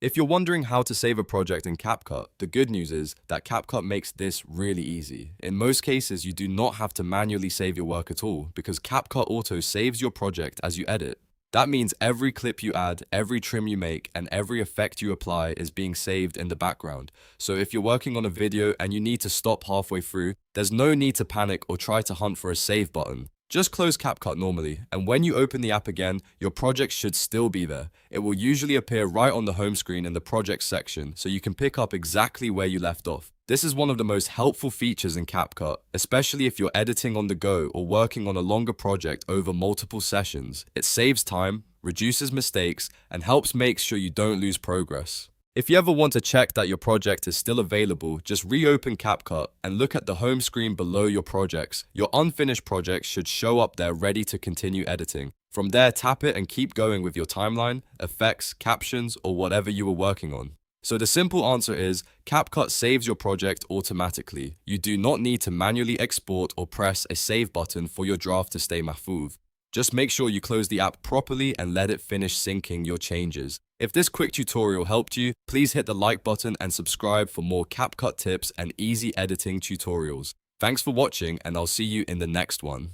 If you're wondering how to save a project in CapCut, the good news is that CapCut makes this really easy. In most cases, you do not have to manually save your work at all because CapCut Auto saves your project as you edit. That means every clip you add, every trim you make, and every effect you apply is being saved in the background. So if you're working on a video and you need to stop halfway through, there's no need to panic or try to hunt for a save button. Just close CapCut normally, and when you open the app again, your project should still be there. It will usually appear right on the home screen in the project section, so you can pick up exactly where you left off. This is one of the most helpful features in CapCut, especially if you're editing on the go or working on a longer project over multiple sessions. It saves time, reduces mistakes, and helps make sure you don't lose progress. If you ever want to check that your project is still available, just reopen CapCut and look at the home screen below your projects. Your unfinished projects should show up there ready to continue editing. From there, tap it and keep going with your timeline, effects, captions, or whatever you were working on. So the simple answer is, CapCut saves your project automatically. You do not need to manually export or press a save button for your draft to stay mahfouz. Just make sure you close the app properly and let it finish syncing your changes. If this quick tutorial helped you, please hit the like button and subscribe for more CapCut tips and easy editing tutorials. Thanks for watching, and I'll see you in the next one.